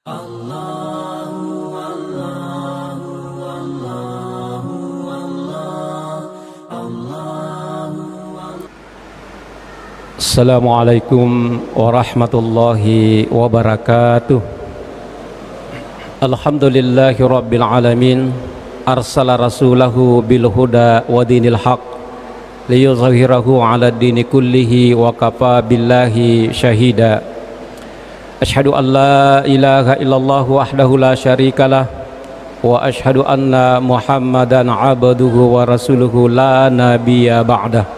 Assalamualaikum warahmatullahi wabarakatuh. Alhamdulillahi rabbil alamin, arsala rasulahu bil huda wa dinil haq liyuzhhirahu ala dini kullihi wa kafa billahi syahida. Asyhadu an la ilaha illallah wahdahu la syarikalah wa asyhadu anna Muhammadan abduhu wa rasuluhu la nabiyya ba'dah.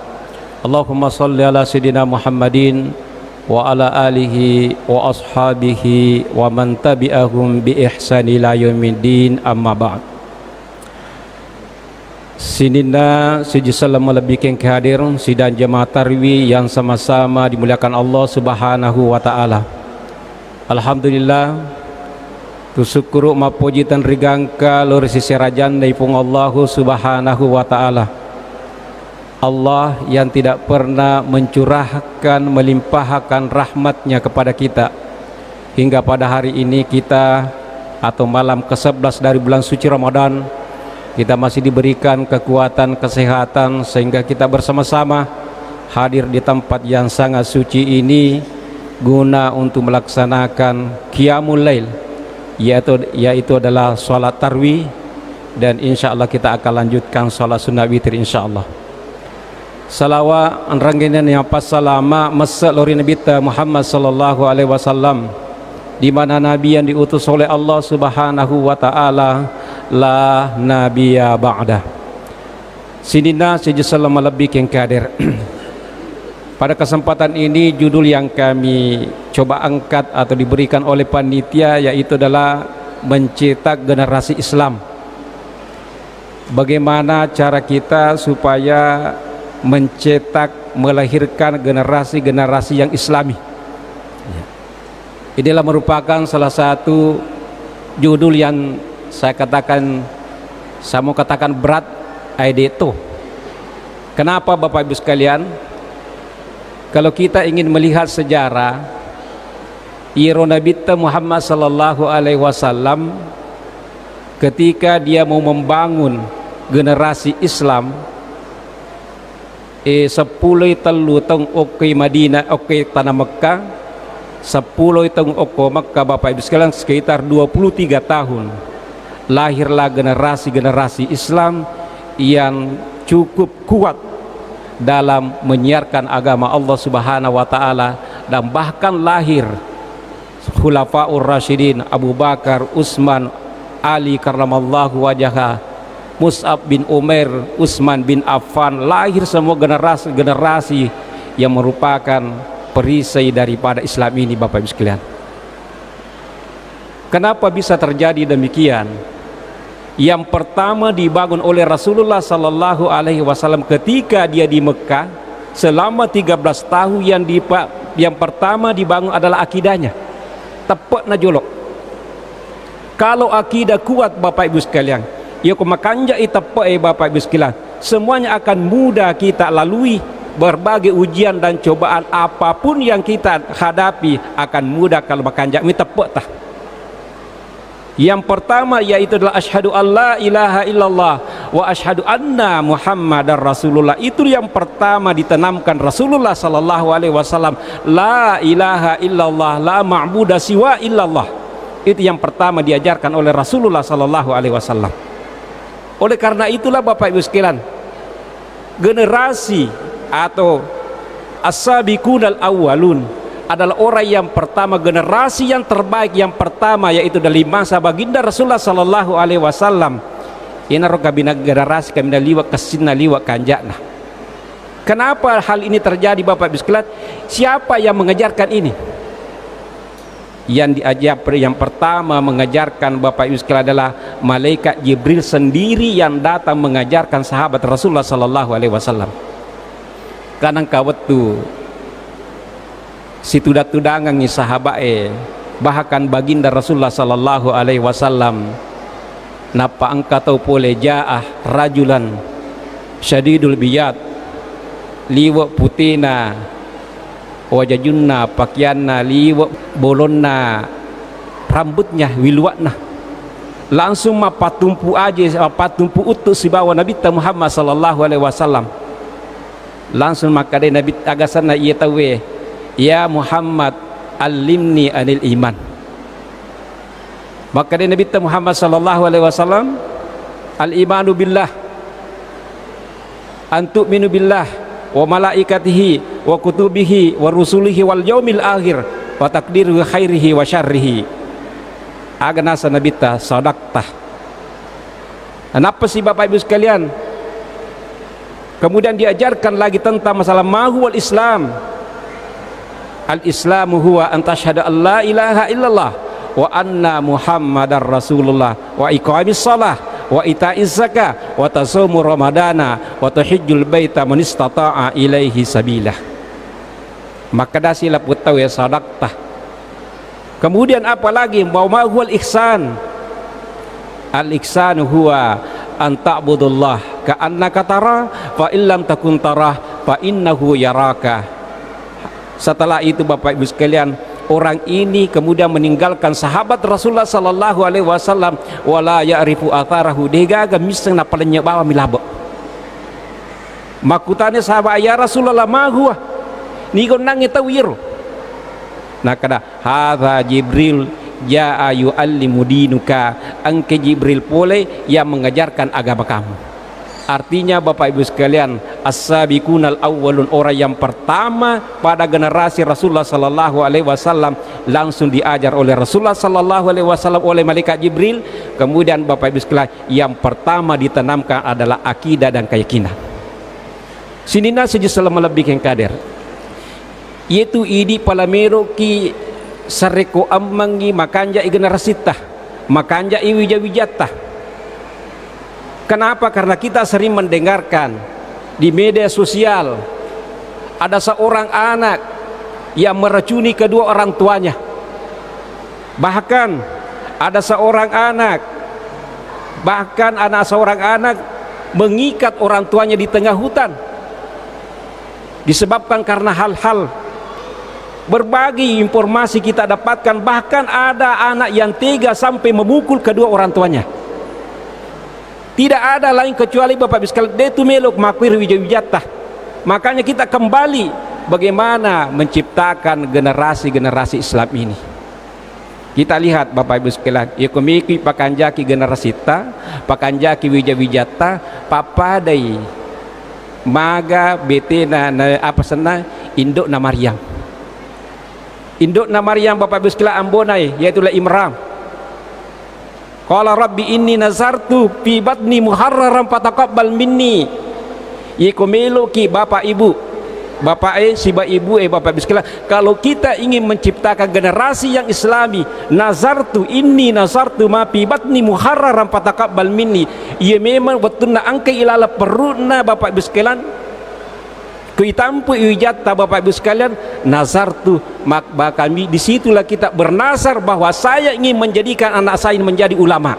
Allahumma salli ala sayyidina Muhammadin wa ala alihi wa ashabihi wa man tabi'ahum bi ihsan ila yaumiddin, amma ba'd. Sinina sejasalam lebihkan kehadir sidang jemaah tarwi yang sama-sama dimuliakan Allah Subhanahu wa taala. Alhamdulillah, tu syukuru mapuji tan rigangka lur sisi rajan daipung Allah Subhanahu wa taala. Allah yang tidak pernah mencurahkan, melimpahkan rahmatnya kepada kita hingga pada hari ini kita atau malam ke-11 dari bulan suci Ramadan, kita masih diberikan kekuatan, kesehatan sehingga kita bersama-sama hadir di tempat yang sangat suci ini guna untuk melaksanakan Qiyamul Lail, yaitu adalah sholat tarwih, dan insya Allah kita akan lanjutkan sholat sunnah witir insya Allah. Salawat anranginan yang pas salama masa lori Nabi Muhammad sallallahu alaihi wasallam, di mana nabi yang diutus oleh Allah Subhanahu wa taala, la nabiyya ba'dah. Sinina sejasalam lebih yang kadir. Pada kesempatan ini judul yang kami coba angkat atau diberikan oleh panitia yaitu adalah mencetak generasi Islam. Bagaimana cara kita supaya mencetak, melahirkan generasi-generasi yang islami. Inilah merupakan salah satu judul yang saya mau katakan berat itu. Kenapa Bapak Ibu sekalian? Kalau kita ingin melihat sejarah Nabi Muhammad sallallahu alaihi wasallam ketika dia mau membangun generasi Islam, 10 telu tong oke Madinah, oke tanah Mekah, 10 tong oke Mekah, Bapak Ibu sekalian, sekitar 23 tahun lahirlah generasi-generasi Islam yang cukup kuat dalam menyiarkan agama Allah Subhanahu wa taala, dan bahkan lahir Khulafaur Rasyidin Abu Bakar, Utsman, Ali karramallahu wajhah, Mus'ab bin Umair, Utsman bin Affan, lahir semua generasi-generasi yang merupakan perisai daripada Islam ini, Bapak Ibu sekalian. Kenapa bisa terjadi demikian? Yang pertama dibangun oleh Rasulullah sallallahu alaihi wasallam ketika dia di Mekah selama 13 tahun, yang pertama dibangun adalah akidahnya. Tepat najolok. Kalau akidah kuat, Bapak Ibu sekalian, ya kumakanja itape Bapak Ibu sekalian, semuanya akan mudah kita lalui. Berbagai ujian dan cobaan apapun yang kita hadapi akan mudah kalau makanja mitapek tah. Yang pertama yaitu adalah asyhadu alla ilaha illallah wa asyhadu anna Muhammadar Rasulullah. Itu yang pertama ditanamkan Rasulullah sallallahu alaihi wasallam, la ilaha illallah, la ma'budu siwa illallah. Itu yang pertama diajarkan oleh Rasulullah sallallahu alaihi wasallam. Oleh karena itulah Bapak Ibu sekalian, generasi atau as-sabiqunal awwalun adalah orang yang pertama, generasi yang terbaik yang pertama, yaitu dari masa baginda Rasulullah sallallahu alaihi wasallam. Ina rokabina generasi kami liwat kesina liwat kanjana. Kenapa hal ini terjadi Bapak Ibu sekalian? Siapa yang mengajarkan ini? Yang yang pertama mengajarkan Bapak Ibu sekalian adalah malaikat Jibril sendiri yang datang mengajarkan sahabat Rasulullah sallallahu alaihi wasallam. Kanang kawatu situ datudangan ni sahabat bahkan baginda Rasulullah sallallahu alaihi wasallam napa angkatau pole ja'ah rajulan syadidul biyad liwa putina wajajunna pakaianna liwa bolonna rambutnya wiluatna langsung patumpu aja patumpu utus si bawa Nabi Muhammad sallallahu alaihi wasallam langsung maka dia Nabi agasana ia tahu ya Muhammad alimni anil iman maka dia Nabi Muhammad sallallahu alaihi wasallam al imanu billah antu minu billah wa malaikatihi wa kutubihi wa rusulihi wal yaumil akhir wa takdiru khairihi wa syarrihi aganasa nabita sadaqtah. Kenapa sih Bapak Ibu sekalian? Kemudian diajarkan lagi tentang masalah mahuwal Islam. Al-Islamu huwa an tashhadu an la ilaha illallah wa anna Muhammadar Rasulullah wa iqamis shalah wa ita'iz zakah wa tasumu ramadana wa tuhijjul baita man istata'a ilaihi sabila. Maka dasilah putaw ya sadaqtah. Kemudian apa lagi? Bahwa huwal ihsan. Al ihsan huwa an ta'budullah ka'annaka tara fa illam takun tarah fa innahu yaraka. Setelah itu Bapak Ibu sekalian, orang ini kemudian meninggalkan sahabat Rasulullah sallallahu alaihi wasallam wala ya'rifu atharahu degaga miseng na palanya bawa milabo. Makutane sahabat ya Rasulullah ma huwa nigon nangi tawiro. Nah kada hadza Jibril jaa yu'allimu dinuka, angke Jibril pole yang mengajarkan agama kamu. Artinya Bapak Ibu sekalian, as-sabiqunal awwalun, orang yang pertama pada generasi Rasulullah sallallahu alaihi wasallam langsung diajar oleh Rasulullah sallallahu alaihi wasallam oleh malaikat Jibril. Kemudian Bapak Ibu sekalian, yang pertama ditanamkan adalah akidah dan keyakinan. Sinina saja selama lebih yang kader. Yaitu idi palamero ki sareko ammangi makanja i generasi tah, makanja i wija-wijatah. Kenapa? Karena kita sering mendengarkan di media sosial ada seorang anak yang meracuni kedua orang tuanya. Bahkan ada seorang anak, seorang anak mengikat orang tuanya di tengah hutan disebabkan karena hal-hal. Berbagi informasi kita dapatkan, bahkan ada anak yang tega sampai memukul kedua orang tuanya. Tidak ada lain kecuali Bapak Ibu sekalian, dia itu meluk makwir wija-wijatah. Makanya kita kembali bagaimana menciptakan generasi-generasi Islam ini. Kita lihat Bapak Ibu sekalian, ya komiki pakanjaki generasi ta, pakanjaki wija-wijatah, papadai maga betena apa sana induk na Maryam. Induk na Maryam Bapak Ibu sekalian ambonai yaitu Imran. Qala rabbi inni nazartu fi batni muharraram fataqabbal minni. Yeko melo ki bapak ibu. Bapak si ibu Bapak Ibu sekalian, kalau kita ingin menciptakan generasi yang islami, nazartu inni nazartu ma fi batni muharraram fataqabbal minni. Ia memang betulna angka ilala perutna Bapak Ibu sekalian. Kuitampu iwijata Bapak Ibu sekalian, nazartu makba kami, disitulah kita bernazar bahwa saya ingin menjadikan anak saya menjadi ulama.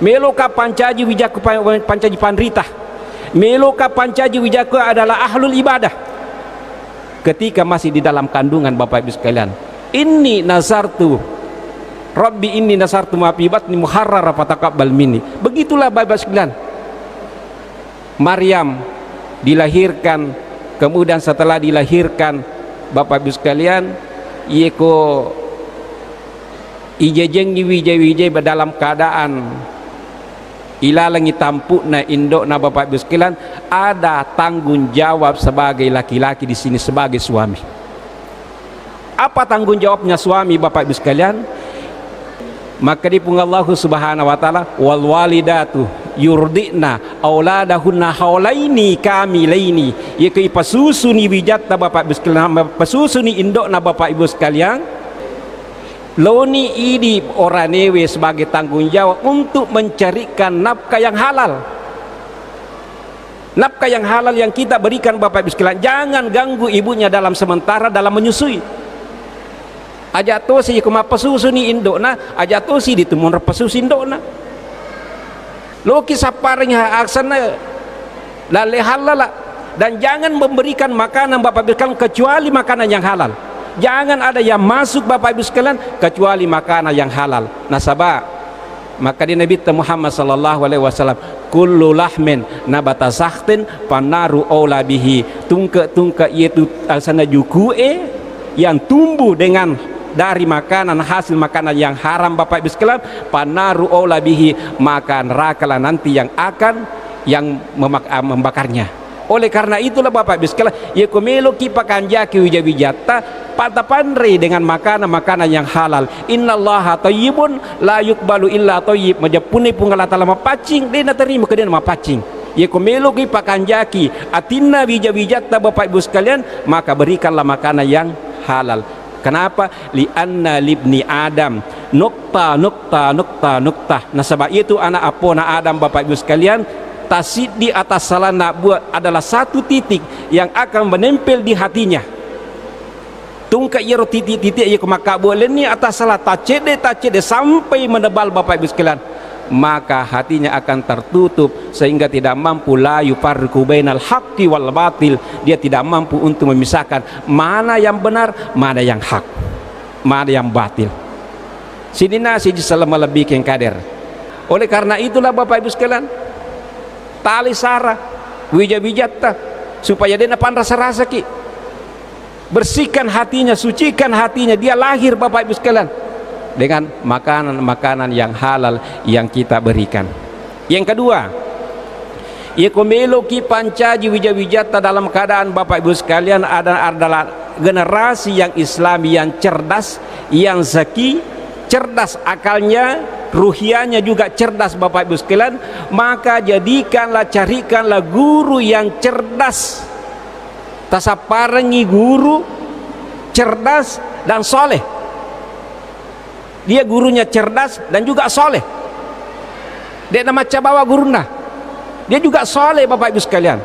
Meloka pancaji wijaku pancaji panrita, meloka pancaji wijaku adalah ahlul ibadah. Ketika masih di dalam kandungan Bapak Ibu sekalian, inni nazartu rabbi inni nazartu ma fi batni muharrara fataqabbal minni. Begitulah Bapak Ibu sekalian, Maryam dilahirkan. Kemudian setelah dilahirkan Bapak Ibu sekalian, yeko ijejengi wijai-wijai dalam keadaan ilalangi tampukna indokna Bapak Ibu sekalian, ada tanggung jawab sebagai laki-laki di sini sebagai suami. Apa tanggung jawabnya suami Bapak Ibu sekalian? Maka dipung Allah subhanahu wa ta'ala, wal walidatu yurdina auladahunna haulaini kamilaini, yaitu pasusuni wijata Bapak Ibu sekalian, pasusuni indokna Bapak Ibu sekalian, loni ini oranewe sebagai tanggung jawab untuk mencarikan nafkah yang halal. Nafkah yang halal yang kita berikan Bapak Ibu sekalian, jangan ganggu ibunya dalam sementara dalam menyusui. Ajatosi kuma pasusuni indokna, ajatosi ditemun pasus indokna. Loki saparing aksana lale halal, dan jangan memberikan makanan Bapak Ibu sekalian kecuali makanan yang halal. Jangan ada yang masuk Bapak Ibu sekalian kecuali makanan yang halal. Nasabah. Maka di Nabi Muhammad sallallahu alaihi wasallam, kullu lahmin nabata sakhtin panaru aula bihi. Tungke yaitu sana jukue yang tumbuh dengan dari makanan, hasil makanan yang haram Bapak Ibu sekalian, panaru aula bihi, maka neraka lah nanti yang akan membakarnya. Oleh karena itulah Bapak Ibu sekalian, ya kumelo ki pakanjaki wija-wijata patapandri dengan makanan-makanan yang halal. Innallaha thayyibun la yuqbalu illa thayyib. Majapune punggala tala mapacing dena terima ke dena mapacing. Ya kumelo ki pakanjaki atinna wija-wijata Bapak Ibu sekalian, maka berikanlah makanan yang halal. Kenapa? Li'anna libni Adam nukta. Nasabah itu anak apona Adam Bapak Ibu sekalian, tasid di atas salah nak buat adalah satu titik yang akan menempel di hatinya. Tungka iro titik-titik ya maka boleh ni atas salah tacede sampai menebal Bapak Ibu sekalian, maka hatinya akan tertutup sehingga tidak mampu la yufarriqu bainal haqqi wal batil. Dia tidak mampu untuk memisahkan mana yang benar, mana yang hak, mana yang batil. Sidina siji salam lebih yang kader. Oleh karena itulah Bapak Ibu sekalian, tali sara wija-wijata supaya dia napan rasa-rasa ki, bersihkan hatinya, sucikan hatinya, dia lahir Bapak Ibu sekalian dengan makanan-makanan yang halal yang kita berikan. Yang kedua, ya komelo ki pancaji wija-wijata dalam keadaan Bapak Ibu sekalian adalah generasi yang Islami, yang cerdas, yang zaki, cerdas akalnya, ruhianya juga cerdas Bapak Ibu sekalian. Maka carikanlah guru yang cerdas, tasaparengi guru cerdas dan soleh. Dia gurunya cerdas dan juga soleh. Dia nama cabawa guruna, dia juga soleh Bapak Ibu sekalian.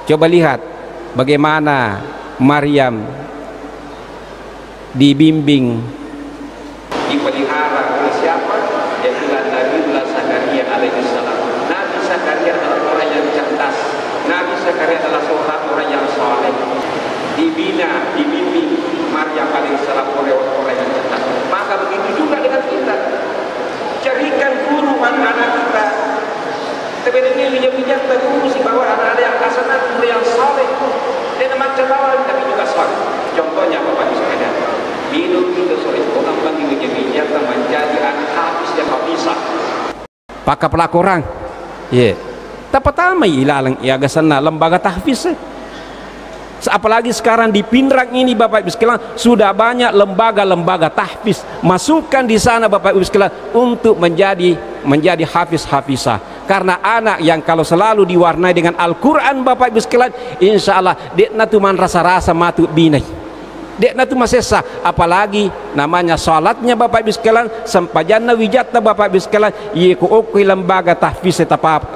Coba lihat bagaimana Maryam dibimbing, dipelihara oleh siapa? Yaitulah Nabiullah Zakaria alaihi salam. Nabi Zakaria adalah orang yang cerdas. Nabi Zakaria adalah seorang orang yang soleh. Dibina, dibimbing Maryam alaihi salam oleh orang yang cerdas. Maka begitu juga dengan kita. Carikan guru anak-anak kita. Sebenarnya bijak-bijak guru si bahwa anak-anak yang hasanah, guru yang soleh. Dan macam lawan tapi juga soleh. Contohnya Bapak Ibu sekalian, minum itu soleh orang bagi bijak-bijak menjadi anak habis yang habisah. Pakai pelaku orang. Ya. Pertama ilalang iagasana lembaga tahfiz. Apalagi sekarang di Pindrang ini Bapak Ibu sekalian sudah banyak lembaga-lembaga tahfiz. Masukkan di sana Bapak Ibu sekalian untuk menjadi hafiz-hafizah. Karena anak yang kalau selalu diwarnai dengan Al-Quran Bapak Ibu sekalian, insya Allah dia natu man rasa-rasa matu binai. Dia natu masesa, apalagi namanya salatnya Bapak Ibu sekalian, sampajanna wijata Bapak Ibu sekalian, yiku okui lembaga tahfiz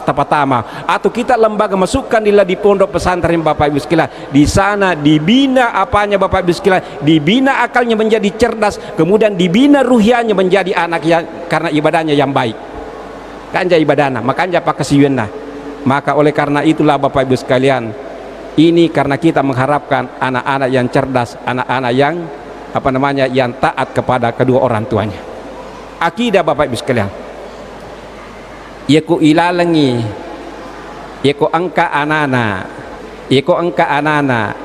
tapatama, atau kita lembaga masukkan di pondok pesantren Bapak Ibu sekalian. Di sana dibina apanya Bapak Ibu sekalian, dibina akalnya menjadi cerdas, kemudian dibina ruhianya menjadi anak yang karena ibadahnya yang baik. Kanja ibadahna, makanya pakasiwenna. Maka oleh karena itulah Bapak Ibu sekalian, ini karena kita mengharapkan anak-anak yang cerdas, anak-anak yang yang taat kepada kedua orang tuanya. Akidah Bapak Ibu sekalian, yaku ilalangi, yaku angka anana,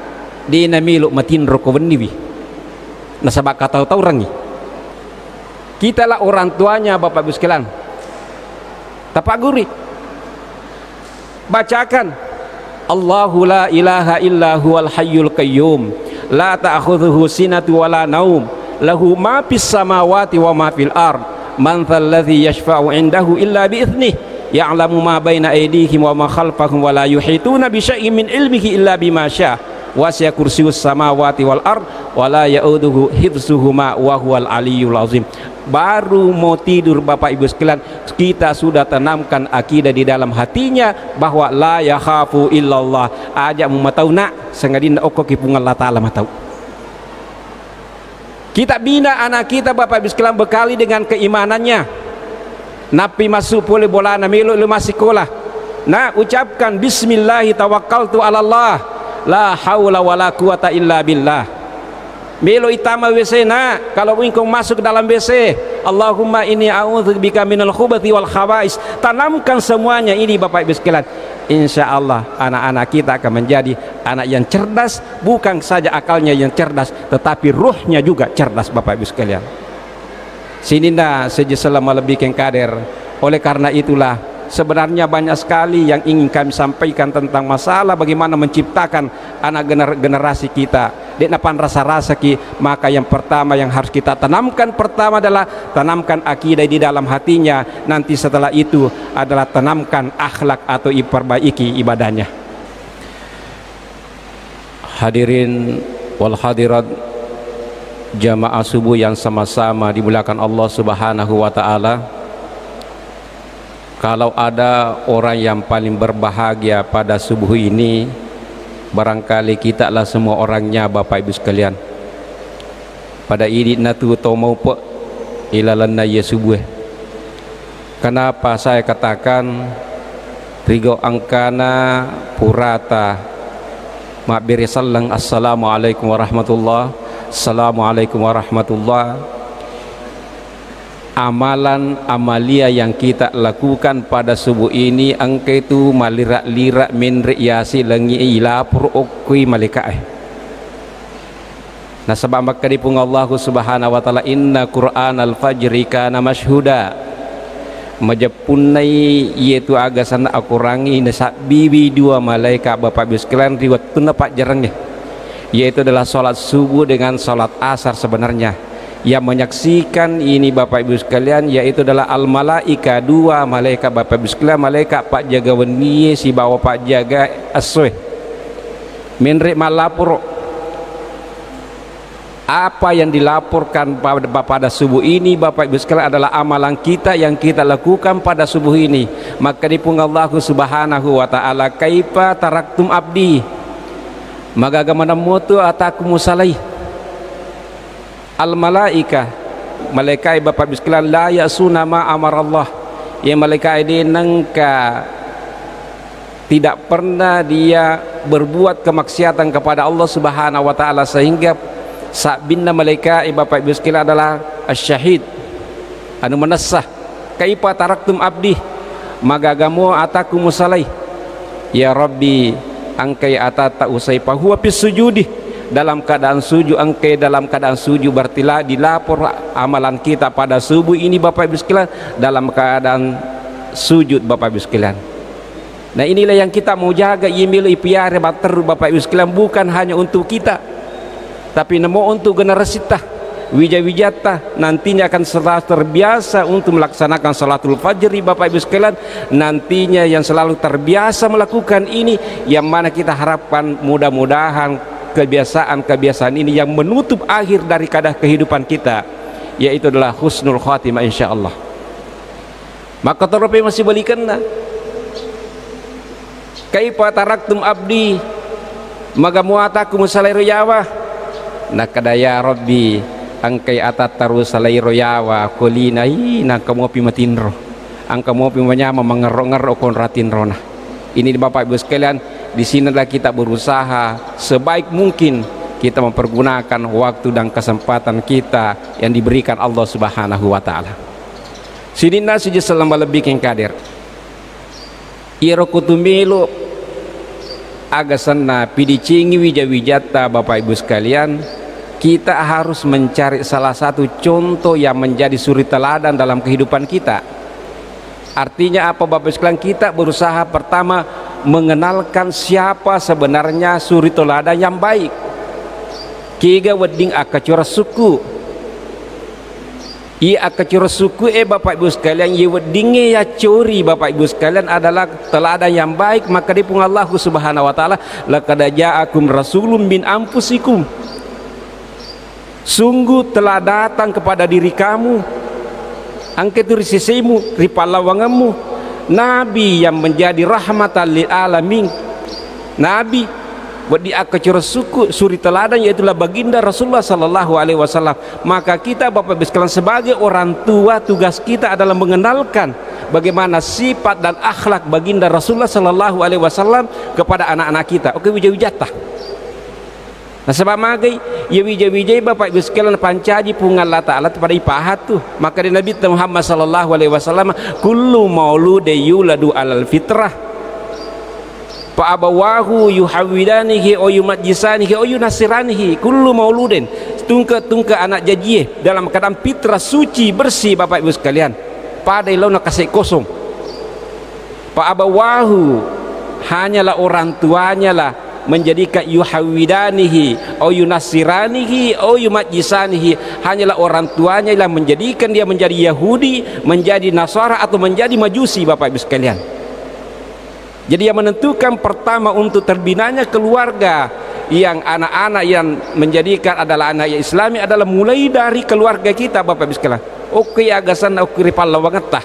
di namilu matin rokoweniwi. Nasabak kata tahu rangi. Kita lah orang tuanya Bapak Ibu sekalian. Tapaguri, bacakan. Allahu la ilaha illa huwal hayyul qayyum la ta'khudhuhu sinatu wala naum lahu ma fis samawati wa ma fil ard man dzal ladzi yashfa'u 'indahu illa bi idzni ya'lamu ma baina aydihim wa ma khalfahum wa la yuhituna bi syai'in min ilmihi illa bima syaa' wasi'a kursiyyus samawati wal ard wa la ya'uduhu hifdzuhuma wa huwal aliyyul azim. Baru mau tidur Bapak Ibu sekalian, kita sudah tanamkan akidah di dalam hatinya bahwa la yakhafu illallah, ajak mematau nak sengadina oko kipungan Allah Ta'ala matau. Kita bina anak kita Bapak Ibu sekalian bekali dengan keimanannya. Napi masuk boleh bolana melu masih sekolah. Nah, ucapkan bismillahi tawakkaltu 'alallah la haula wala quwata illa billah. Melo itama WC nak, kalau engkau masuk ke dalam WC, Allahumma inni a'udzubika minal khubuthi wal khawais. Tanamkan semuanya ini Bapak Ibu sekalian. Insya Allah anak-anak kita akan menjadi anak yang cerdas, bukan saja akalnya yang cerdas, tetapi ruhnya juga cerdas Bapak Ibu sekalian. Sininda sejeselama lebih kader. Oleh karena itulah sebenarnya banyak sekali yang ingin kami sampaikan tentang masalah bagaimana menciptakan anak generasi kita. Dek napan rasa-rasa ki, maka yang pertama yang harus kita tanamkan pertama adalah tanamkan akidah di dalam hatinya. Nanti setelah itu adalah tanamkan akhlak atau perbaiki ibadahnya. Hadirin wal hadirat jamaah subuh yang sama-sama dimuliakan Allah Subhanahu wa taala. Kalau ada orang yang paling berbahagia pada subuh ini, barangkali kita lah semua orangnya Bapak Ibu sekalian. Pada ini natu tau mau pe ilalanna ya subuh. Kenapa saya katakan rigo angkana purata ma'biri sallang assalamualaikum warahmatullah. Assalamualaikum warahmatullah. Amalan amalia yang kita lakukan pada subuh ini angka itu malirak-lirak min riyasi langi ila purukui malaikat. Nah sebab maka dipung Allah Subhanahu wa taala inna Qur'an al-fajri kana mashhuda. Majapunai yaitu agasan akurangi nasa bibi dua malaikat Bapak Ibu sekalian riwayat tuna pak jarangnya. Yaitu adalah salat subuh dengan salat asar sebenarnya. Yang menyaksikan ini Bapak Ibu sekalian yaitu adalah al-malaika, dua malaikat Bapak Ibu sekalian, malaikat Pak jaga weni si bawa Pak jaga aswe minrik malapur. Apa yang dilaporkan pada subuh ini Bapak Ibu sekalian adalah amalan kita yang kita lakukan pada subuh ini. Maka dipung Allah Subhanahu wa taala kaifa taraktum abdi magagamana mutu atakum salih. Al malaika malaikat Bapak Ibu sekalian la yasuna ma amarallah, yang malaikat ini nangka tidak pernah dia berbuat kemaksiatan kepada Allah Subhanahu wa taala, sehingga sabinna malaikat Bapak Ibu sekalian adalah asyahid anu menassah kaifa taraktum abdi magagamu atakum salih ya rabbi angkai atata usaifa huwa fis sujudi. Dalam keadaan sujud angke dalam keadaan sujud berarti dilapor amalan kita pada subuh ini Bapak Ibu sekalian dalam keadaan sujud Bapak Ibu sekalian. Nah inilah yang kita mau jaga yimil ipiare bater Bapak Ibu sekalian, bukan hanya untuk kita tapi nemo untuk generasi kita wija-wijata nantinya akan selalu terbiasa untuk melaksanakan salatul fajri Bapak Ibu sekalian. Nantinya yang selalu terbiasa melakukan ini yang mana kita harapkan mudah-mudahan kebiasaan-kebiasaan ini yang menutup akhir dari kadar kehidupan kita, yaitu adalah husnul khatimah insyaallah. Maka terlepas masih balikan kaifa taraktum abdi magamu atakum salairu yawa nakada ya rabbi angkai atataru salairu yawa kulina ina kamu pi matinro angka mau pi manyama mengerok-ngerok kon ratinrona. Ini Bapak Ibu sekalian, di sinilah kita berusaha sebaik mungkin kita mempergunakan waktu dan kesempatan kita yang diberikan Allah Subhanahu wa taala. Sidina siji selama lebih king kader. Iro kutumilu agasanna pidicingi wija-wijata Bapak Ibu sekalian, kita harus mencari salah satu contoh yang menjadi suri teladan dalam kehidupan kita. Artinya apa Bapak sekalian? Kita berusaha pertama mengenalkan siapa sebenarnya suri teladan yang baik. Kiga wedding akacura suku. I akacura suku Bapak Ibu sekalian, i weddinge ya curi Bapak Ibu sekalian adalah teladan yang baik. Maka dipung Allah Subhanahu wa taala laqad ja'akum rasulun min anfusikum. Sungguh telah datang kepada diri kamu angke tu risisimu ripalawangamu nabi yang menjadi rahmatan lil alamin. Nabi wadi akacura suku suri teladan yaitu baginda Rasulullah sallallahu alaihi wasallam. Maka kita Bapak Ibu sekalian sebagai orang tua tugas kita adalah mengenalkan bagaimana sifat dan akhlak baginda Rasulullah sallallahu alaihi wasallam kepada anak-anak kita. Oke, wija-wijata Nah sebab magai ya wijai Bapak Ibu sekalian pancaji pungan Allah Ta'ala pada ipahat tuh. Maka di Nabi Muhammad sallallahu alaihi wasallam kullu mauludin yuladu alal fitrah fa abawahu yuhawidanihi o yumajjisanihi o yunasiranihi. Kullu mauludin tungka anak jajie dalam keadaan fitrah suci bersih Bapak Ibu sekalian. Pada ilona kasih kosong. Fa abawahu hanyalah orang tuanya lah menjadikan yuhawidanihi au yunasiranihi au yumajjisanihi, hanyalah orang tuanya yang menjadikan dia menjadi Yahudi, menjadi Nasara atau menjadi Majusi Bapak Ibu sekalian. Jadi yang menentukan pertama untuk terbinanya keluarga yang anak-anak yang menjadikan adalah anak yang Islami adalah mulai dari keluarga kita Bapak Ibu sekalian. Oke agasan oke ripal banget tah.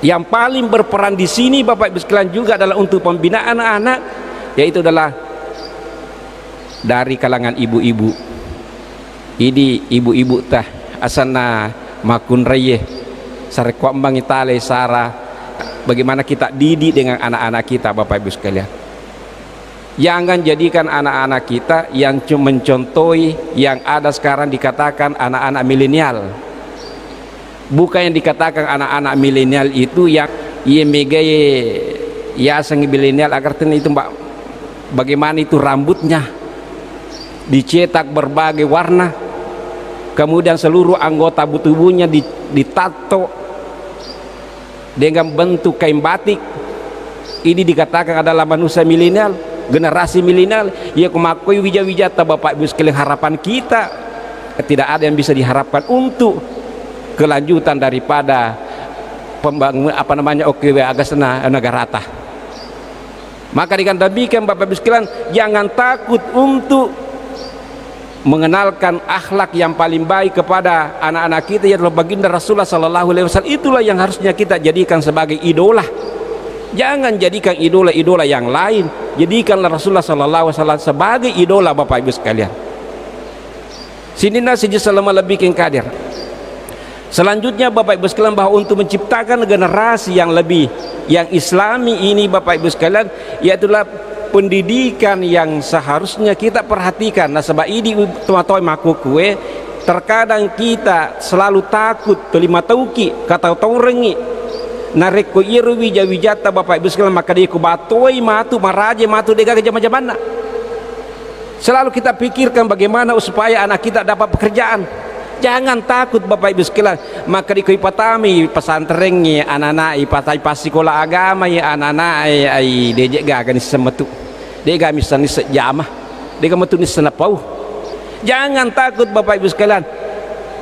Yang paling berperan di sini Bapak Ibu sekalian juga adalah untuk pembinaan anak-anak, yaitu adalah dari kalangan ibu-ibu. Ini ibu-ibu tah asana makun reye sarekwambang itale sara, bagaimana kita didik dengan anak-anak kita Bapak Ibu sekalian. Jangan jadikan anak-anak kita yang cuma mencontohi yang ada sekarang dikatakan anak-anak milenial. Bukan yang dikatakan anak-anak milenial itu yang megai ya sang milenial agar itu mbak, bagaimana itu rambutnya dicetak berbagai warna, kemudian seluruh anggota tubuhnya ditato dengan bentuk kain batik. Ini dikatakan adalah manusia milenial, generasi milenial. Ya kumakui wija-wijata Bapak Ibu sekalian, harapan kita tidak ada yang bisa diharapkan untuk kelanjutan daripada pembangunan agasana negara tah. Maka dikatakan Bapak Ibu sekalian, jangan takut untuk mengenalkan akhlak yang paling baik kepada anak-anak kita, yaitu baginda Rasulullah sallallahu alaihi wasallam. Itulah yang harusnya kita jadikan sebagai idola. Jangan jadikan idola-idola yang lain, jadikanlah Rasulullah sallallahu alaihi wasallam sebagai idola Bapak Ibu sekalian. Sinina siji selama lebih kadir. Selanjutnya Bapak Ibu sekalian, bahwa untuk menciptakan generasi yang lebih yang Islami ini Bapak Ibu sekalian, yaitulah pendidikan yang seharusnya kita perhatikan. Nah sebab ini teman-teman maku kue terkadang kita selalu takut terima tauki kata taurengi nareko iru wija-wijata Bapak Ibu sekalian, maka dia kubatoi matu maraje matu dega ke zaman-zamanna. Selalu kita pikirkan bagaimana supaya anak kita dapat pekerjaan. Jangan takut Bapak Ibu sekalian, maka di patami pesantrennya anak-anak ipatai pas sekolah agama ya anak-anak ai dejek gagan semetu dega misalnya sejamah dega metu ni senapau. Jangan takut Bapak Ibu sekalian,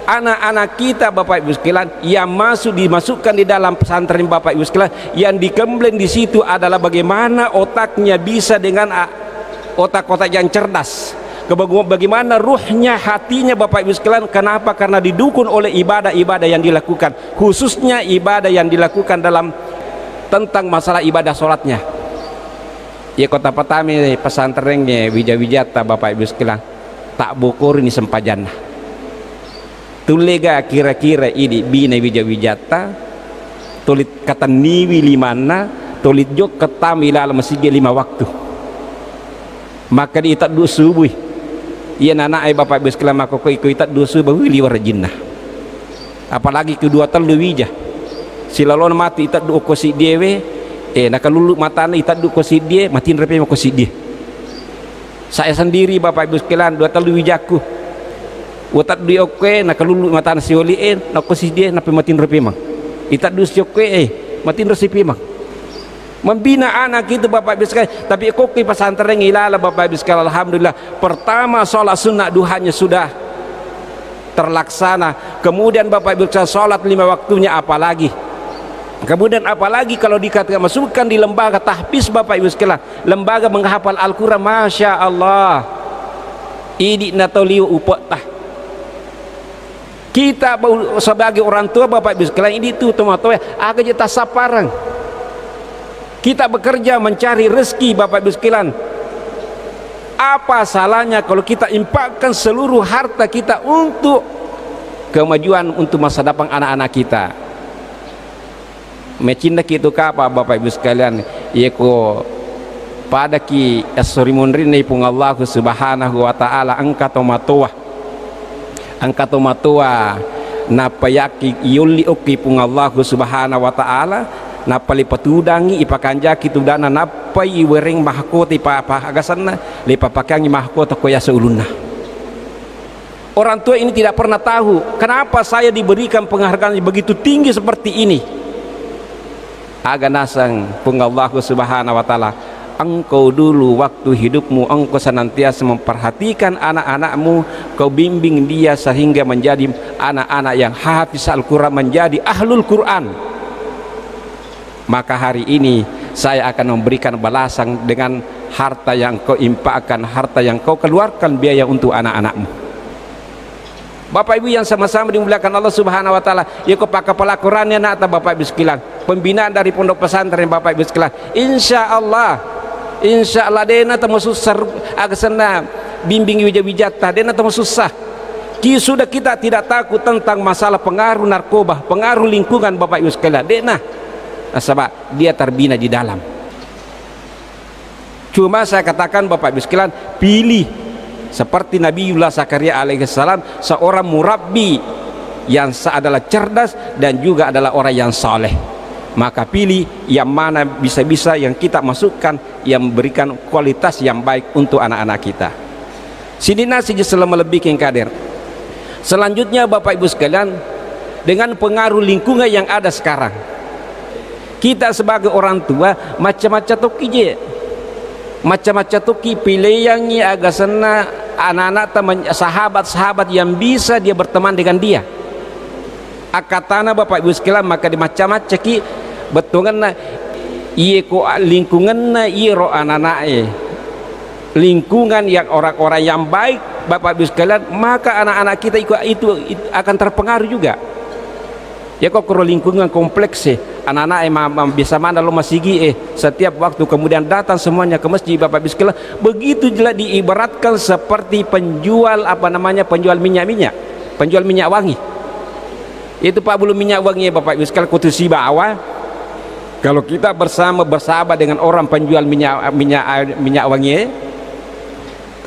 anak-anak kita Bapak Ibu sekalian yang dimasukkan di dalam pesantren Bapak Ibu sekalian, yang dikembleng di situ adalah bagaimana otaknya bisa dengan otak-otak yang cerdas, bagaimana ruhnya, hatinya Bapak Ibu sekalian. Kenapa? Karena didukung oleh ibadah-ibadah yang dilakukan, khususnya ibadah yang dilakukan dalam tentang masalah ibadah sholatnya. Ya kota Patami pesantrennya wija-wijata Bapak Ibu sekalian tak bukur ini sempajana tulega kira-kira ini bina wija-wijata tulit kata niwi limana tulit jok ketami lalu masih 5 waktu, maka diitat dua subuh. Iya nana ay Bapak Ibu sekalian, maka ko itat dua subuh liwar jinnah, apalagi kedua telu wija silalon mati itat dua kosi dewe nakalulu matana itat dua kosi dia matin repe mau kosi dia. Saya sendiri Bapak Ibu sekalian dua telu wijaku watat dua oke nakalulu matana siolien nak kosi dia nape matin repe mang itat dua sioke matin resipi mang. Membina anak itu Bapak Ibu sekalian. Tapi kok di pesantren ilala Bapak Ibu sekalian, alhamdulillah pertama sholat sunnah duhanya sudah terlaksana. Kemudian Bapak Ibu sekalian sholat 5 waktunya apalagi. Kemudian apalagi kalau dikatakan masukkan di lembaga tahfiz Bapak Ibu sekalian, lembaga menghafal Al-Quran, Masya Allah ini natoliu upetah. Kita sebagai orang tua Bapak Ibu sekalian ini tuh teman-teman agak jeta saparang. Kita bekerja mencari rezeki Bapak Ibu sekalian. Apa salahnya kalau kita infakkan seluruh harta kita untuk kemajuan, untuk masa depan anak-anak kita. Mecinda gitu apa Bapak Ibu sekalian, yeko pada ki asurimunrin pung Allah subhanahu wa ta'ala angkatomatua napayaki yuli uki pung Allah subhanahu wa ta'ala napali patudangi ipakanjaki tudana napai wereng mahkota ipa agasanna lepa pakangi mahkota koya seulunna. Orang tua ini tidak pernah tahu kenapa saya diberikan penghargaan begitu tinggi seperti ini. Aga nasang pung Allah subhanahu wa ta'ala, engkau dulu waktu hidupmu engkau senantiasa memperhatikan anak-anakmu, kau bimbing dia sehingga menjadi anak-anak yang hafiz Al-Quran, menjadi ahlul Quran. Maka hari ini saya akan memberikan balasan dengan harta yang kau impakkan, harta yang kau keluarkan biaya untuk anak-anakmu. Bapak Ibu yang sama-sama dimuliakan Allah Subhanahu wa taala, ya kau pakai kepala Qurannya nak Bapak Ibu sekalian, pembinaan dari pondok pesantren Bapak Ibu sekalian. Insyaallah dena temu susah agasana bimbing wija-wijata dena temu susah. Sudah kita tidak takut tentang masalah pengaruh narkoba, pengaruh lingkungan Bapak Ibu sekalian. Dena sebab dia terbina di dalam. Cuma saya katakan Bapak Ibu sekalian, pilih seperti Nabiullah Zakaria alaihissalam, seorang murabbi yang adalah cerdas dan juga adalah orang yang saleh. Maka pilih yang mana bisa-bisa yang kita masukkan, yang memberikan kualitas yang baik untuk anak-anak kita. Sidina siji selama lebih yang kader. Selanjutnya Bapak Ibu sekalian, dengan pengaruh lingkungan yang ada sekarang, kita sebagai orang tua macam-macam toki je, macam-macam toki pilihannya agak sana anak-anak teman sahabat-sahabat yang bisa dia berteman dengan dia. Akatana Bapak Ibu sekalian, maka di macam-macam ki betungan iye ko lingkungan iye ro anak-anak lingkungan yang orang-orang yang baik Bapak Ibu sekalian, maka anak-anak kita itu akan terpengaruh juga. Ya kok kalau lingkungan kompleks anak-anak bisa mana lo masih setiap waktu kemudian datang semuanya ke masjid Bapak Ibu sekalian, begitu jelas diibaratkan seperti penjual penjual minyak wangi. Itu Pak belum minyak wangi Bapak Ibu sekalian kutusi bawa. Kalau kita bersahabat dengan orang penjual minyak wangi,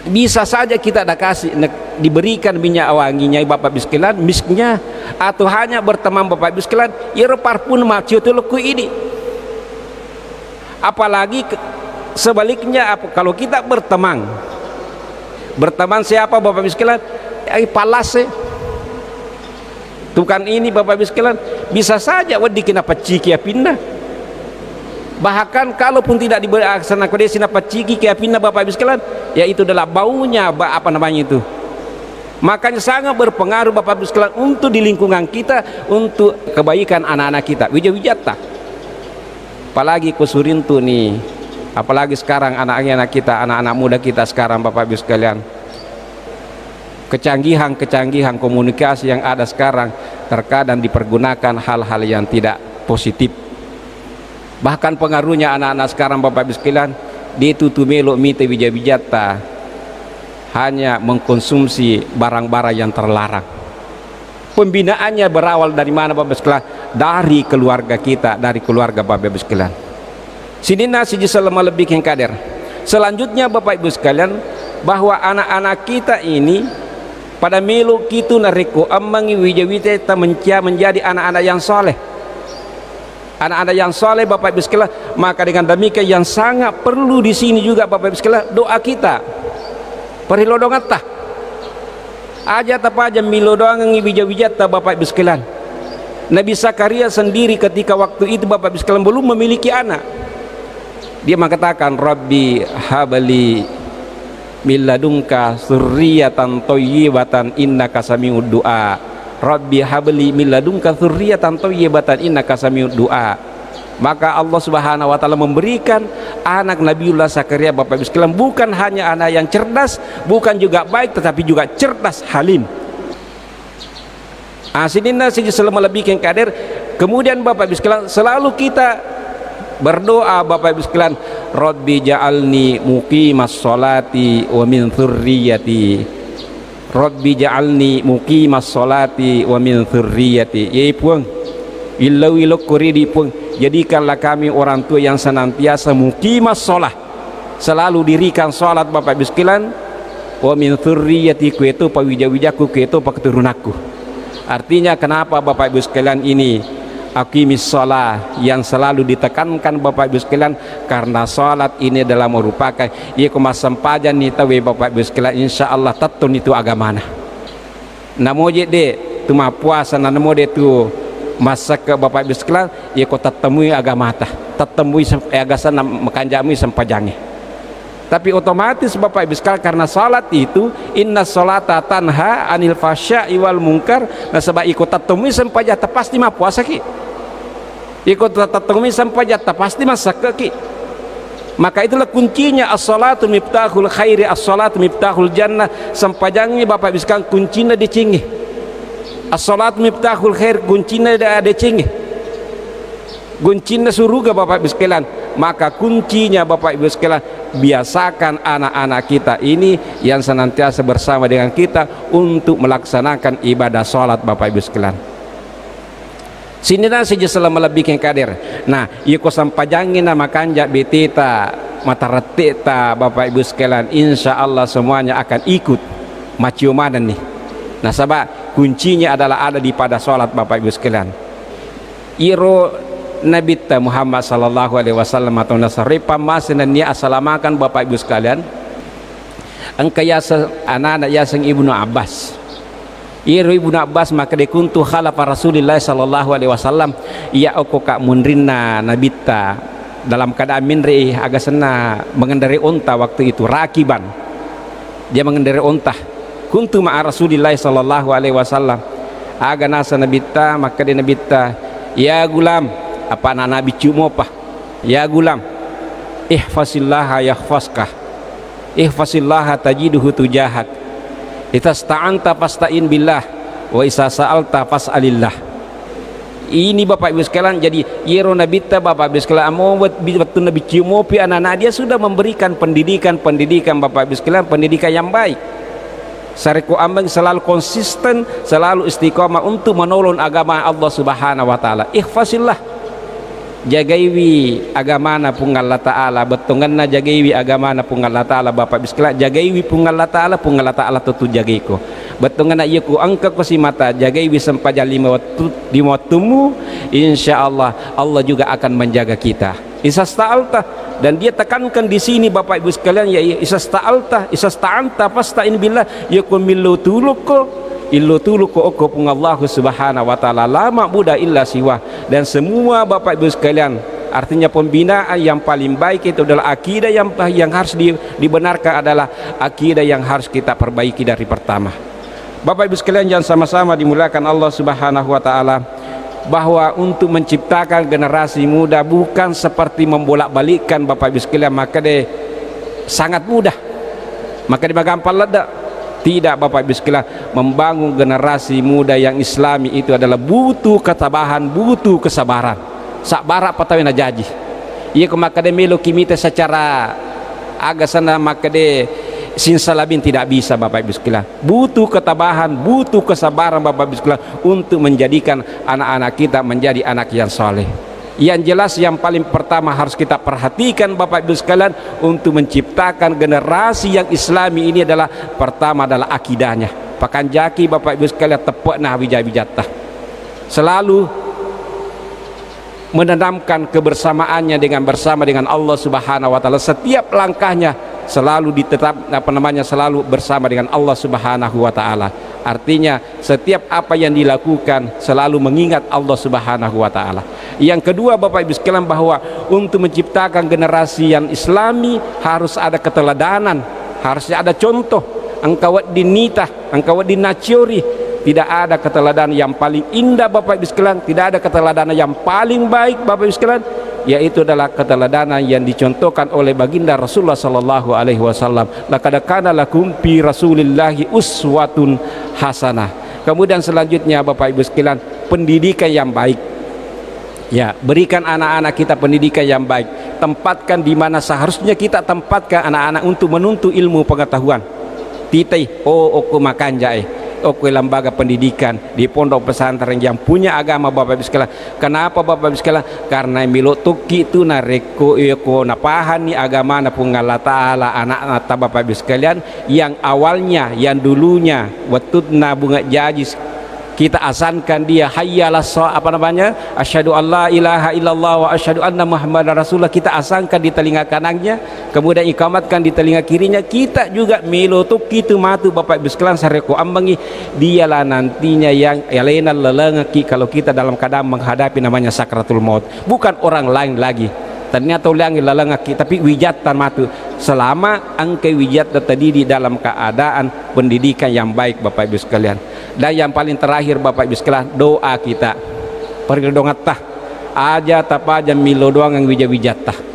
bisa saja kita ada kasih diberikan minyak wanginya Bapak Ibu sekalian misknya, atau hanya berteman Bapak Ibu sekalian ya parfum maciotoloku ini. Apalagi sebaliknya, kalau kita berteman siapa Bapak Ibu sekalian palase tukang ini Bapak Ibu sekalian, bisa saja wedi kenapa ciki pindah. Bahkan kalaupun tidak dilaksanakan kodesi napa ciki pindah Bapak Ibu sekalian, ya itu adalah baunya itu. Makanya sangat berpengaruh Bapak Ibu sekalian untuk di lingkungan kita, untuk kebaikan anak-anak kita wija-wijata. Apalagi kusurintu nih, apalagi sekarang anak-anak kita, anak-anak muda kita sekarang Bapak Ibu sekalian, kecanggihan komunikasi yang ada sekarang terkadang dipergunakan hal-hal yang tidak positif. Bahkan pengaruhnya anak-anak sekarang Bapak Ibu sekalian, ditutu melo mite wija-wijata, hanya mengkonsumsi barang-barang yang terlarang. Pembinaannya berawal dari mana Bapak Ibu sekalian? Dari keluarga kita, dari keluarga Bapak Ibu sekalian. Sidina siji selama lebih yang kader. Selanjutnya Bapak Ibu sekalian, bahwa anak-anak kita ini pada melo kitu nariko amangi wija-wijata menjadi anak-anak yang soleh. Anak-anak yang soleh Bapak Ibu sekalian, maka dengan demikian yang sangat perlu di sini juga Bapak Ibu sekalian, doa kita perhilodongan tah aja tapa aja milodongan wija-wijata Bapak Ibu sekalian. Nabi Zakaria sendiri ketika waktu itu Bapak Ibu sekalian belum memiliki anak, dia mengatakan Rabbi habali min ladunka dzurriyyatan thayyibatan innaka sami'ud du'a. Rabbi habli min ladunka dzurriyyatan thayyibatan innaka sami'ud du'a. Maka Allah Subhanahu wa taala memberikan anak Nabiullah Zakaria Bapak Ibu sekalian bukan hanya anak yang cerdas, bukan juga baik, tetapi juga cerdas, halim. Asinina siji selama lebih yang kader. Kemudian Bapak Ibu sekalian selalu kita berdoa Bapak Ibu sekalian, Rabbi ja'alni muqimas sholati wa min dzurriyyati. Rabbi ja'alni muqimas sholati wa min dzurriyyati. Ye puang ilawilok kuridi puang, jadikanlah kami orang tua yang senantiasa muqimas sholah, selalu dirikan salat Bapak Ibu sekalian, wa min dzurriyyati ku itu pawija-wijaku ku itu keturunanku. Artinya kenapa Bapak Ibu sekalian ini aqimis shalah yang selalu ditekankan Bapak Ibu sekalian, karena salat ini adalah merupakan ieu kumasampajan ni tawe Bapak Ibu sekalian insyaallah tatun itu agamana. Namo je de tuma puasa namo de tu masa ke Bapak Ibu sekalian ieu ko tatemui agamata, tatemui agasan makanjami sampajange. Tapi otomatis Bapak Ibu sekalian, karena salat itu inna sholata tanha anil fasya'i wal munkar, nah sebab ikut tatemui sampajata pasti mah puasa ki, ikut tatemui sampajata pasti masak ki. Maka itulah kuncinya, as-salatu miftahul khairi, as-salatu miftahul jannah. Sampajangnya Bapak Ibu sekalian kuncinya dicingih, as-salatu miftahul khair, kuncinya ada dicingih, kuncinya surga Bapak Ibu sekalian. Maka kuncinya Bapak Ibu sekalian, biasakan anak-anak kita ini yang senantiasa bersama dengan kita untuk melaksanakan ibadah sholat Bapak Ibu sekalian. Sini dah saja selama lebih kadir. Nah, iko sampajangin nama kanjak beteta mata reteta Bapak Ibu sekalian, insya Allah semuanya akan ikut maciumanan nih. Nah, sebab kuncinya adalah ada di pada sholat Bapak Ibu sekalian. Iro Nabi Muhammad sallallahu alaihi wasallam atau nasari pamasenan ni asalamakan Bapak Ibu sekalian, angkaya anak-anak yasang Ibnu Abbas. Ibnu Abbas maka dikuntu khalafa Rasulullah sallallahu alaihi wasallam, ia oko kak munrinna Nabi ta dalam keadaan minri agasana mengendarai unta waktu itu, rakiban dia mengendarai unta. Kuntu ma'a Rasulullah sallallahu alaihi wasallam, aga nasa Nabi ta maka dia Nabi ta, ya gulam, apa anak Nabi cium apa? Ya gulam, ihfasillaha yahfaskah, ihfasillaha tajiduhu tujahak, itasta'anta fasta'in billah, wa isa sa'alta fas'alillah. Ini Bapak Ibu sekalian, jadi yero Nabi ta Bapak Ibu sekalian, mau betul Nabi cium opi anak-anak dia sudah memberikan pendidikan Bapak Ibu sekalian, pendidikan yang baik. Sariku ambang selalu konsisten, selalu istiqomah untuk menolong agama Allah Subhanahu wa taala. Ihfasillah, jagaiwi agamana pung Allah Ta'ala, betunganna jagaiwi agamana pung Allah Ta'ala Bapak Ibu sekalian, jagaiwi pung Allah Ta'ala tutu jagaiko, betunganna iya ku angka ko si mata jagaiwi sampaja lima waktumu, insya Allah Allah juga akan menjaga kita. Isasta'alta, dan dia tekankan di sini Bapak Ibu sekalian, ya isasta'anta fasta'in billah, yakun millu tuluko illu tuluko oko pung Allah Subhanahu wa taala, la ma'budu illa siwa. Dan semua Bapak Ibu sekalian, artinya pembinaan yang paling baik itu adalah akidah yang harus dibenarkan, adalah akidah yang harus kita perbaiki dari pertama. Bapak Ibu sekalian yang sama-sama dimuliakan Allah Subhanahu wa taala, bahwa untuk menciptakan generasi muda bukan seperti membolak-balikkan Bapak Ibu sekalian, maka dia sangat mudah, maka dia gampang ledak. Tidak Bapak Ibu sekalian, membangun generasi muda yang islami itu adalah butuh ketabahan, butuh kesabaran. Sak barak patawin ajaji. Ia ke maka dia melo kimita secara agak sana, maka dia sinsalabin tidak bisa Bapak Ibu sekalian. Butuh ketabahan, butuh kesabaran Bapak Ibu sekalian untuk menjadikan anak-anak kita menjadi anak yang soleh. Yang jelas yang paling pertama harus kita perhatikan Bapak Ibu sekalian untuk menciptakan generasi yang islami ini adalah pertama adalah akidahnya. Pakan jaki Bapak Ibu sekalian tepuk nah wijah-wijatah, selalu menanamkan kebersamaannya bersama dengan Allah Subhanahu wa taala. Setiap langkahnya selalu selalu bersama dengan Allah Subhanahu wa taala. Artinya setiap apa yang dilakukan selalu mengingat Allah Subhanahu wa taala. Yang kedua Bapak Ibu sekalian, bahwa untuk menciptakan generasi yang islami harus ada keteladanan, harus ada contoh. Engkau dinitah, engkau dinaciori. Tidak ada keteladanan yang paling indah Bapak Ibu sekalian, tidak ada keteladanan yang paling baik Bapak Ibu sekalian, yaitu adalah keteladanan yang dicontohkan oleh baginda Rasulullah sallallahu alaihi wasallam. Laqad kana lakum fi rasulillahi uswatun hasanah. Kemudian selanjutnya Bapak Ibu sekalian, pendidikan yang baik. Ya, berikan anak-anak kita pendidikan yang baik. Tempatkan di mana seharusnya kita tempatkan anak-anak untuk menuntut ilmu pengetahuan. Titai oku makan jae. lembaga pendidikan di pondok pesantren yang punya agama Bapak Ibu sekalian. Kenapa Bapak Ibu sekalian? Karena milok tuki itu nareko eko napahani agama na Allah Ta'ala anak-anak Bapak Ibu sekalian yang awalnya yang dulunya watudna bunga jajis kita asankan dia hayyalah asyhadu alla ilaha illallah wa asyhadu anna muhammadar rasulullah, kita asankan di telinga kanannya, kemudian ikamatkan di telinga kirinya. Kita juga melotok itu matu Bapak Ibu sekalian sareko ambangi dialah nantinya yang elena lelengaki kalau kita dalam keadaan menghadapi namanya sakratul maut, bukan orang lain lagi. Ternyata ulangi lalangaki tapi wijatan matu selama angke wijat tadi di dalam keadaan pendidikan yang baik Bapak Ibu sekalian. Dan yang paling terakhir Bapak Ibu sekalian, doa kita pergedongatah aja tapaja milo doang yang wijat-wijatah.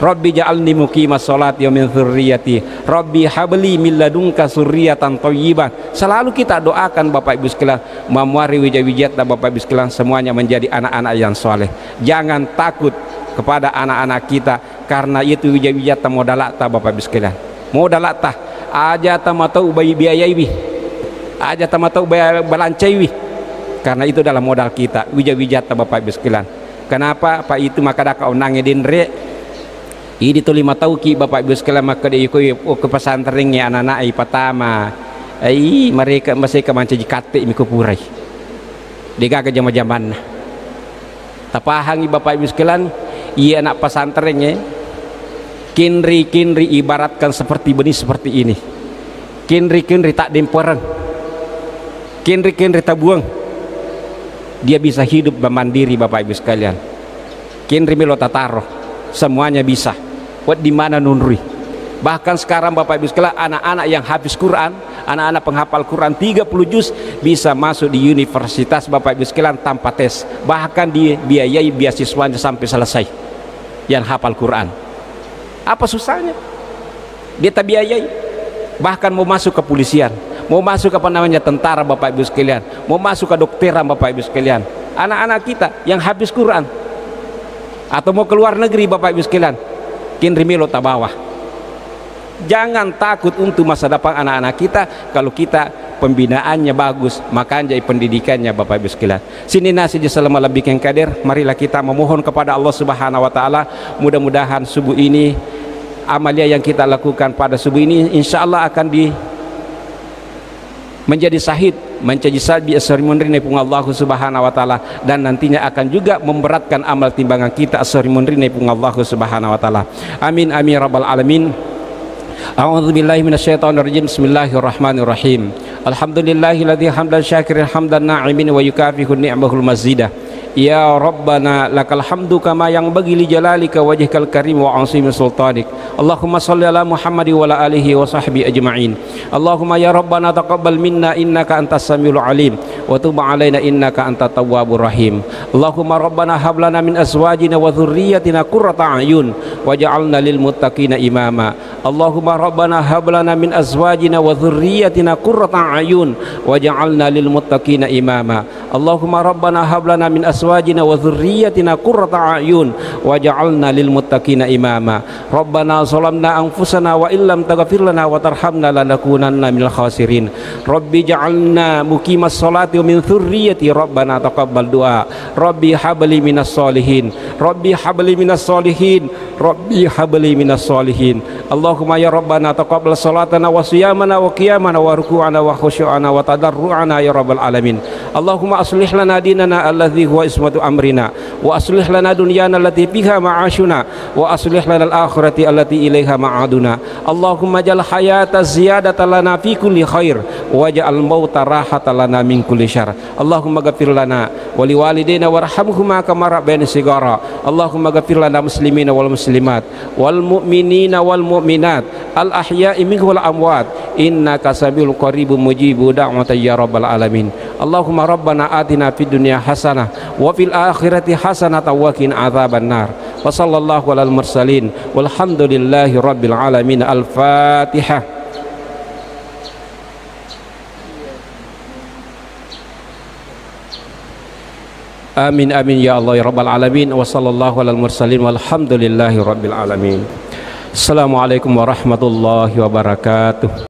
Rabbi ja'alni muqimas sholati wa min dzurriyyati Rabbi habli min ladunka dzurriyyatan thayyibah. Selalu kita doakan Bapak Ibu sekalian memuari wijat-wijat Bapak Ibu sekalian semuanya menjadi anak-anak yang soleh. Jangan takut kepada anak-anak kita karena itu wijat-wijat modalata Bapak Ibu sekalian. Modalata aja tamatau bayi biayaiwi, aja tamatau balancaiwi, karena itu adalah modal kita wijat-wijat Bapak Ibu sekalian. Kenapa Pak itu maka dak onange dinre ini tu 5 tahun ki Bapak Ibu sekalian maka dia ke pesantrennya anak-anak pertama mereka masih kemanci jikate mikupurai digaga zaman-zaman tapahangi Bapak Ibu sekalian. Iya anak pesantrennya kinri ibaratkan seperti benih seperti ini, kinri tak demperang, kinri tak buang, dia bisa hidup mandiri Bapak Ibu sekalian. Kinri melo tataro semuanya bisa buat di mana nunri. Bahkan sekarang Bapak Ibu sekalian anak-anak yang habis Quran, anak-anak penghafal Quran 30 juz bisa masuk di universitas Bapak Ibu sekalian tanpa tes, bahkan dibiayai beasiswanya sampai selesai yang hafal Quran. Apa susahnya? Dia tak biayai. Bahkan mau masuk ke polisian, mau masuk ke tentara Bapak Ibu sekalian, mau masuk ke dokteran Bapak Ibu sekalian. Anak-anak kita yang habis Quran atau mau keluar negeri Bapak Ibu sekalian, kinrimelo tabawah. Jangan takut untuk masa depan anak-anak kita kalau kita pembinaannya bagus, makanya pendidikannya Bapak Ibu sekalian. Sini nasi selama lebih yang kadir, marilah kita memohon kepada Allah Subhanahu wa taala, mudah-mudahan subuh ini amalia yang kita lakukan pada subuh ini insyaallah akan menjadi sahid, menjadi sabi asrimunrine pung Allah Subhanahu wa taala, dan nantinya akan juga memberatkan amal timbangan kita asrimunrine pung Allah Subhanahu wa taala. Amin amin rabbal alamin. A'udzu billahi minasyaitonir rajim. Bismillahirrahmanirrahim. Alhamdulillahilladzi hamdan syakiran hamdan na'imin wa yukafihu ni'mahul mazidah. Ya Rabbana lakal hamdu kama yang bagi li jalalika wajhikal karim wa azimi sultanik. Allahumma salli ala Muhammad wa ala alihi wa sahbihi ajma'in. Allahumma ya Rabbana taqabbal minna innaka antas samiul alim wa tub alaina innaka antat tawwabur rahim. Allahumma Rabbana hab lana min azwajina wa dhurriyyatina qurrata a'yun waj'alna lil muttaqina imama. Allahumma Rabbana hab lana min azwajina wa dhurriyyatina qurrata a'yun waj'alna lil muttaqina imama. Allahumma Rabbana hab lana min azwajina wa dhurriyyatina qurrata a'yun waj'alna lil muttaqina imama. Rabbana zalamna anfusana wa illam taghfir lana wa tarhamna lanakunanna minal khasirin. Rabbi ja'alna muqimas sholati wa min dhurriyyati Rabbana taqabbal du'a. Rabbi habli minas solihin. Rabbi habli minas solihin. Rabbi habli minas solihin. Allahumma ya Rabbana taqabbal salatana wa siyamana wa qiyamana wa ruku'ana wa khusyu'ana wa tadarru'ana ya rabbal alamin. Allahumma aslih lana dinana alladhi huwa ismatu amrina wa aslih lana dunyana allati fiha ma'ashuna wa aslih lana al-akhirati allati ilaiha ma'aduna. Allahumma jal hayata ziyadatan lana fi kulli khair wa ja'al mauta rahatan lana min kulli syarr. Allahumma ghafir lana wa liwalidayna warhamhuma kama rabbayani shigara. Allahumma ghafir lana muslimina wal muslimat wal mu'minina wal mu'minat al ahya'i minhum wal amwat innaka samiul qaribun mujibud da'wata ya rabbal alamin. Allahumma rabbana atina fid dunya hasanah wa fil akhirati hasanah wa qina adzaban nar. Wa sallallahu alal mursalin walhamdulillahi rabbil alamin. Al-Fatihah. Amin amin ya Allah ya rabbal alamin. Wa sallallahu alal mursalin walhamdulillahi rabbil alamin. Assalamualaikum warahmatullahi wabarakatuh.